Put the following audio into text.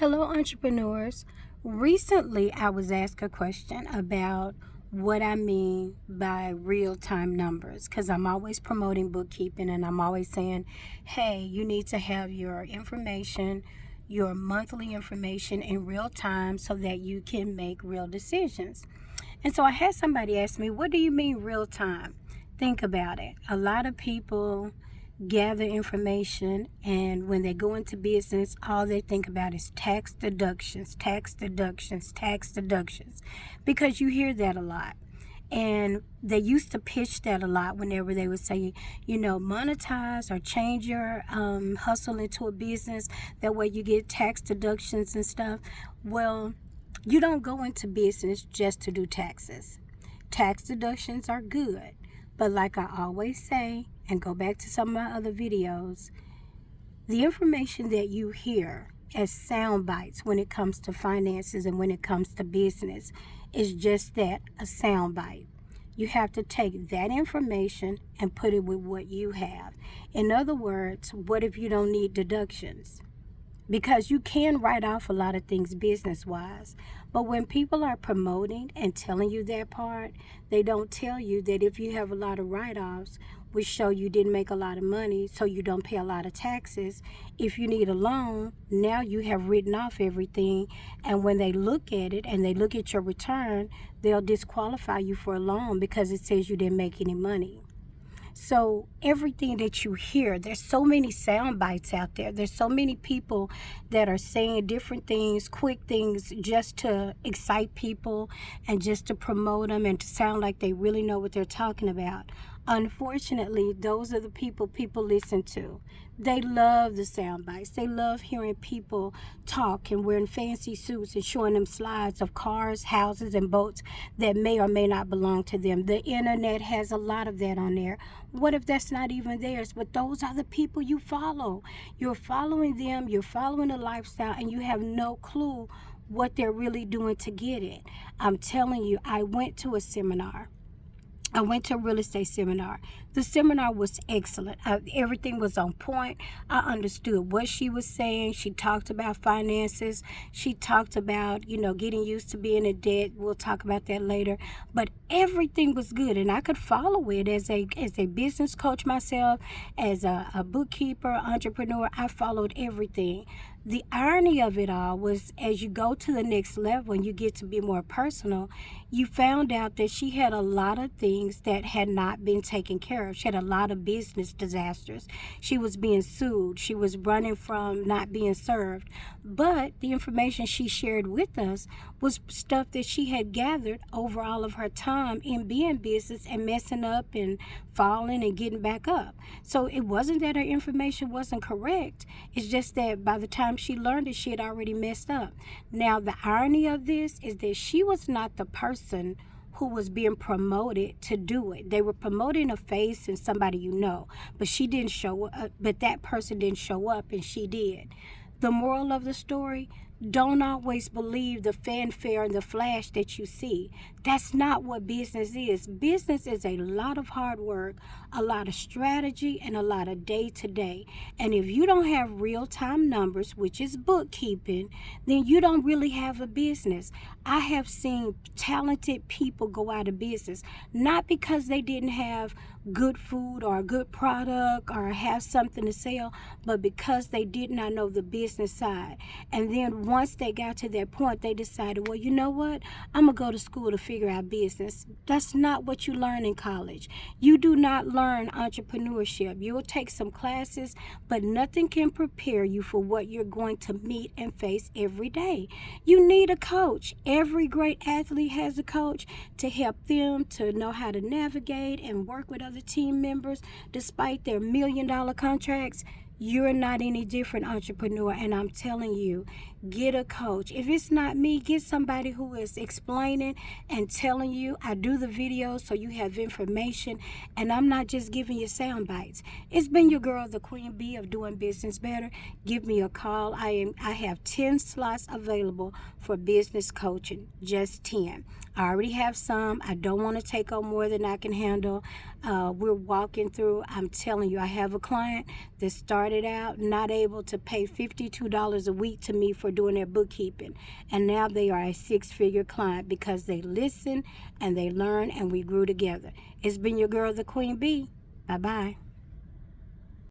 Hello, entrepreneurs. Recently, I was asked a question about what I mean by real time numbers because I'm always promoting bookkeeping and I'm always saying, hey, you need to have your information, your monthly information in real time so that you can make real decisions. And so I had somebody ask me, what do you mean real time? Think about it. A lot of people gather information, and when they go into business, all they think about is tax deductions, tax deductions, tax deductions, because you hear that a lot. And they used to pitch that a lot whenever they would say, monetize or change your hustle into a business. That way you get tax deductions and stuff. Well, you don't go into business just to do taxes. Tax deductions are good, but like I always say, and go back to some of my other videos, the information that you hear as sound bites when it comes to finances and when it comes to business is just that, a sound bite. You have to take that information and put it with what you have. In other words, what if you don't need deductions? Because you can write off a lot of things business wise. But when people are promoting and telling you that part, they don't tell you that if you have a lot of write offs, which show you didn't make a lot of money, so you don't pay a lot of taxes. If you need a loan, now you have written off everything. And when they look at it and they look at your return, they'll disqualify you for a loan because it says you didn't make any money. So everything that you hear, there's so many sound bites out there. There's so many people that are saying different things, quick things, just to excite people and just to promote them and to sound like they really know what they're talking about. Unfortunately, those are the people listen to. They love the sound bites. They love hearing people talk and wearing fancy suits and showing them slides of cars, houses, and boats that may or may not belong to them. The internet has a lot of that on there. What if that's not even theirs? But those are the people you follow. You're following them, you're following a lifestyle, and you have no clue what they're really doing to get it. I'm telling you, I went to a seminar. I went to a real estate seminar. The seminar was excellent. Everything was on point. I understood what she was saying. She talked about finances. She talked about, getting used to being in debt. We'll talk about that later. But everything was good, and I could follow it as a business coach myself, as a bookkeeper, entrepreneur. I followed everything. The irony of it all was, as you go to the next level and you get to be more personal, you found out that she had a lot of things that had not been taken care of. She had a lot of business disasters. She was being sued. She was running from not being served. But the information she shared with us was stuff that she had gathered over all of her time in being business and messing up and falling and getting back up. So it wasn't that her information wasn't correct. It's just that by the time she learned it, she had already messed up. Now, the irony of this is that she was not the person who was being promoted to do it. They were promoting a face and somebody but she didn't show up, but that person didn't show up and she did. The moral of the story, don't always believe the fanfare and the flash that you see. That's not what business is. Business is a lot of hard work, a lot of strategy, and a lot of day to day. And if you don't have real time numbers, which is bookkeeping, then you don't really have a business. I have seen talented people go out of business, not because they didn't have good food or a good product or have something to sell, but because they did not know the business side. And then once they got to that point, they decided, well, you know what? I'm going to go to school to figure out business. That's not what you learn in college. You do not learn entrepreneurship. You will take some classes, but nothing can prepare you for what you're going to meet and face every day. You need a coach. Every great athlete has a coach to help them to know how to navigate and work with other team members despite their $1 million contracts. You're not any different, entrepreneur, and I'm telling you, get a coach. If it's not me, get somebody who is explaining and telling you. I do the videos so you have information, and I'm not just giving you sound bites. It's been your girl, the Queen Bee of Doing Business Better. Give me a call. I have 10 slots available for business coaching, just 10. I already have some. I don't want to take on more than I can handle. We're walking through. I'm telling you, I have a client that started started out not able to pay $52 a week to me for doing their bookkeeping. And now they are a six-figure client because they listen and they learn and we grew together. It's been your girl, the Queen Bee. Bye-bye.